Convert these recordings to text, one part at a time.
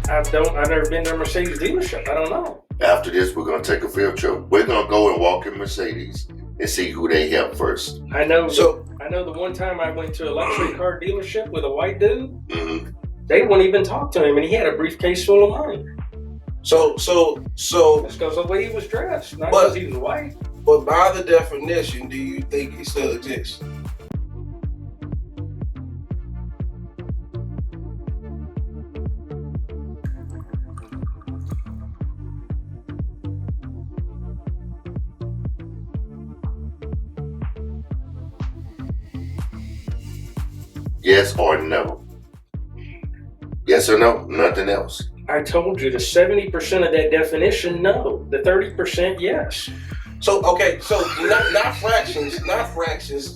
I've never been to a Mercedes dealership. I don't know. After this, we're going to take a field trip. We're going to go and walk in Mercedes and see who they help first. I know the one time I went to a luxury car dealership with a white dude, they wouldn't even talk to him, and he had a briefcase full of money. So That's because of the way he was dressed, not because he was white. But by the definition, do you think it still exists? Yes or no? Yes or no? Nothing else. I told you the 70% of that definition, no. The 30%, yes. So not fractions,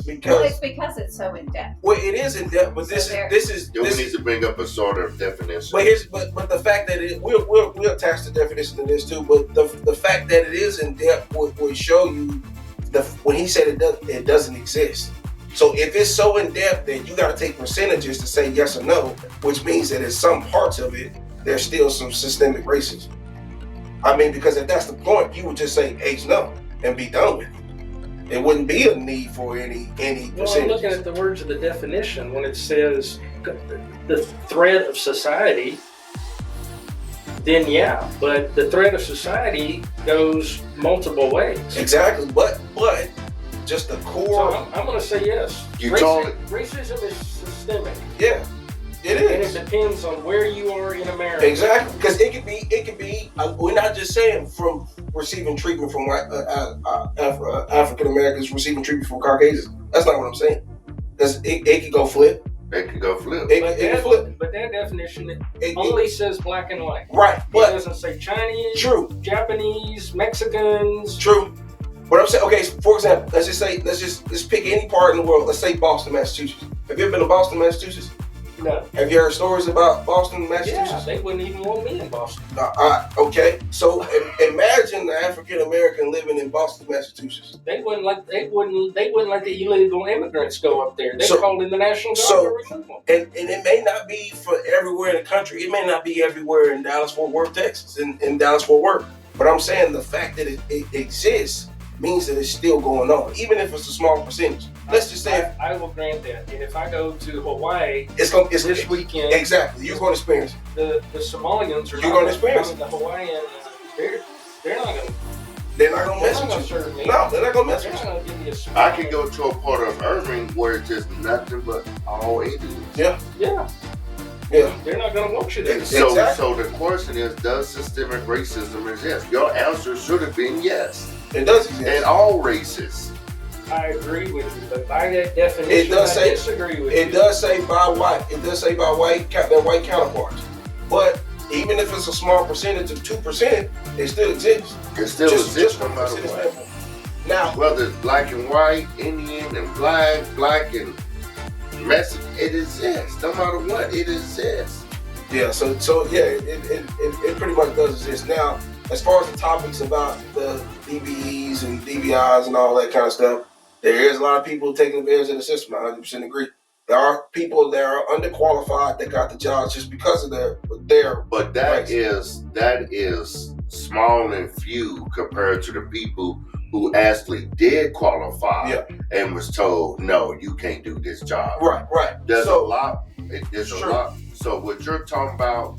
because Well, it's because it's so in depth. well, it is in depth, but this is We need to bring up a sort of definition. but the fact that we'll attach the definition to this too. But the fact that it is in depth will show you when he said it doesn't exist. So if it's so in depth, then you got to take percentages to say yes or no, which means that in some parts of it, there's still some systemic racism. I mean, because if that's the point, you would just say H no and be done with it. There wouldn't be a need for any percentages. Well, I'm looking at the words of the definition when it says the threat of society, then yeah, but the threat of society goes multiple ways. Exactly, but just the core. So I'm going to say yes. Racism is systemic. Yeah, it And is. it depends on where you are in America. Exactly, because it could be. We're not just saying from receiving treatment from white African Americans receiving treatment from Caucasians. That's not what I'm saying. Because it could go flip. It could go flip. It could flip. But that definition only says black and white. Right, It but doesn't say Chinese, true, Japanese, Mexicans. true. What I'm saying, okay, for example, let's pick any part in the world. Let's say Boston, Massachusetts. Have you ever been to Boston, Massachusetts? No. Have you heard stories about Boston, Yeah, Massachusetts? they wouldn't even want me in Boston. Okay, so imagine the African American living in Boston, Massachusetts. They wouldn't let the illegal immigrants go up there. They called in the National Guard to remove them. And it may not be for everywhere in the country. It may not be everywhere in Dallas-Fort Worth, Texas, in Dallas-Fort Worth. But I'm saying the fact that it exists means that it's still going on, even if it's a small percentage. Let's just say I will grant that. And if I go to Hawaii it's this weekend, exactly, you're going to experience it. the Somalians are You're going to experience it. the Hawaiian. They're not going to. They're not going to mess with you. serve me. No, they're not going to mess They're with not you. going to give me a soup. I can go to a part of Irving where it's just nothing but all Indians. Yeah. Yeah. Yeah. They're not going to want you there. Exactly. So the question is, does systemic racism exist? Your answer should have been yes. It does exist. In all races. I agree with you, but by that definition, It does I say- disagree with you. It does say by white. It does say by white, their white counterparts. But even if it's a small percentage of 2%, it still exists. It still Just exists no from a matter percentage what. standpoint. Now, Whether it's black and white, Indian and black and Mexican, it exists. No matter what, it exists. yeah. So yeah, it pretty much does exist. Now, as far as the topics about the DBEs and DBIs and all that kind of stuff, there is a lot of people taking advantage of the system. I 100% agree. There are people that are underqualified that got the jobs just because of their But that is small and few compared to the people who actually did qualify and was told, no, you can't do this job. right. There's So- a lot. There's a lot. So what you're talking about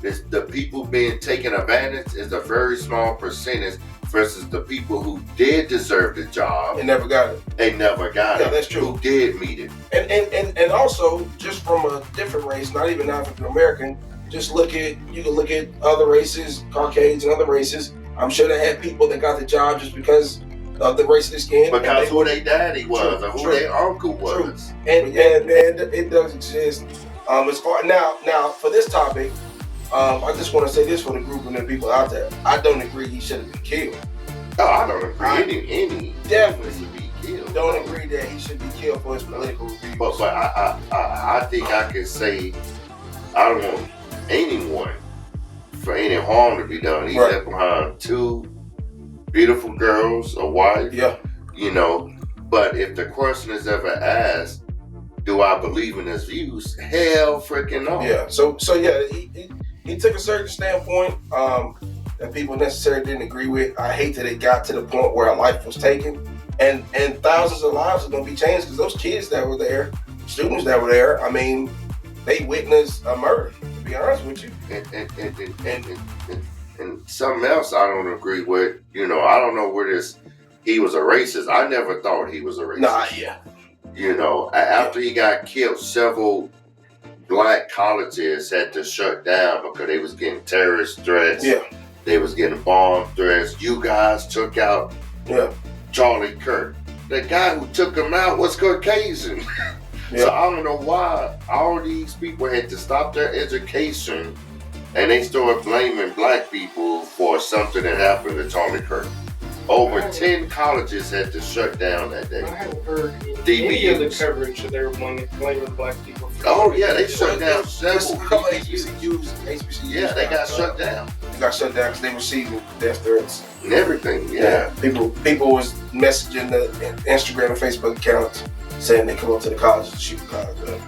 is the people being taken advantage is a very small percentage versus the people who did deserve the job and never got it. and never got it. Yeah, that's true. Who did meet it. And also just from a different race, not even African American, you can look at other races, Caucasians and other races. I'm sure they had people that got the job just because of the race of their skin. Because who their daddy was True, or who true, their uncle was. And it does exist. As far now for this topic, I just want to say this for the group and the people out there. I don't agree he should have been killed. Oh, I don't agree. Any Definitely should be killed. don't agree that he should be killed for his political views. But I think I can say I don't want anyone for any harm to be done. He Right. left behind two beautiful girls, a wife. Yeah. You know, but if the question is ever asked, Do I believe in his views? Hell freaking no. Yeah. So yeah, he took a certain standpoint that people necessarily didn't agree with. I hate that it got to the point where a life was taken, and thousands of lives are going to be changed because those kids that were there, students that were there, I mean, they witnessed a murder. To be honest with you. And something else I don't agree with. You know, I don't know where this. He was a racist. I never thought he was a racist. Nah, yeah. You know, after he got killed, several black colleges had to shut down because they was getting terrorist threats. Yeah. They was getting bomb threats. You guys took out Charlie Kirk. The guy who took him out was Caucasian. So I don't know why all these people had to stop their education and they started blaming black people for something that happened to Charlie Kirk. Over 10 colleges had to shut down that day. I haven't heard any of the coverage of their blaming black people. Oh yeah, they shut down several. HBCUs. Yeah, they got shut down. They got shut down because they received death threats and everything. Yeah. People was messaging the Instagram and Facebook accounts saying they come up to the college to shoot the college up.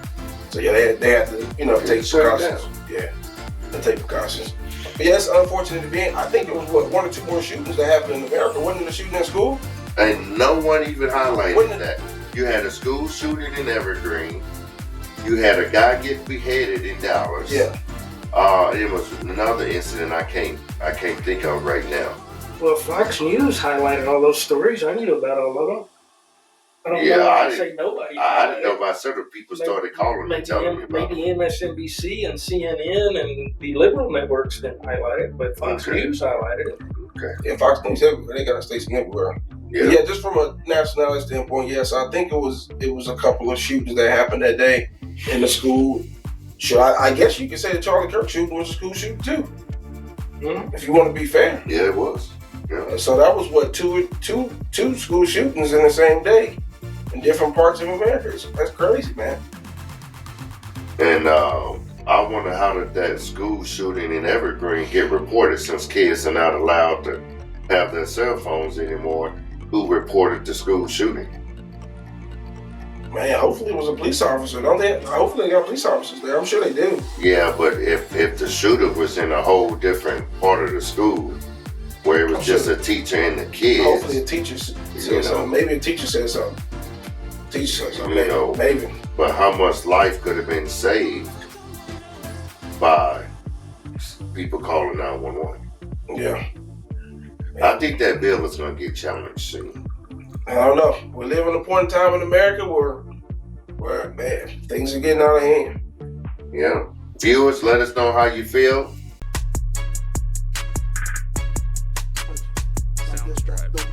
So yeah, they had to take precautions. Yeah, they take precautions. But yeah, it's an unfortunate event. I think it was one or two more shootings that happened in America. Wasn't it a shooting at school? And no one even highlighted that. You had a school shooting in Evergreen. You had a guy get beheaded in Dallas. Yeah. It was another incident I can't think of right now. Well, Fox News highlighted all those stories. I knew about all of them. I don't know why I say nobody. I didn't know about several people started calling me, telling me about it. Maybe MSNBC and CNN and the liberal networks didn't highlight it, but Fox News highlighted it. Okay. Yeah, Fox News everywhere. They got a station everywhere. Yeah, just from a nationality standpoint, yes, I think it was a couple of shootings that happened that day in the school. Sure, I guess you could say the Charlie Kirk shooting was a school shooting too. Mm-hmm. If you want to be fair. Yeah, it was. Yeah. So that was what two school shootings in the same day in different parts of America. That's crazy, man. And I wonder how did that school shooting in Evergreen get reported since kids are not allowed to have their cell phones anymore. Who reported the school shooting? Man, hopefully it was a police officer. Hopefully they got police officers there. I'm sure they do. Yeah, but if the shooter was in a whole different part of the school where it was just a teacher and the kids. Hopefully a teacher said something. Maybe a teacher said something. Maybe. But how much life could have been saved by people calling 911? Yeah. I think that bill is going to get challenged soon. I don't know. We live in a point in time in America where man, things are getting out of hand. Yeah. Viewers, let us know how you feel. Soundstripe.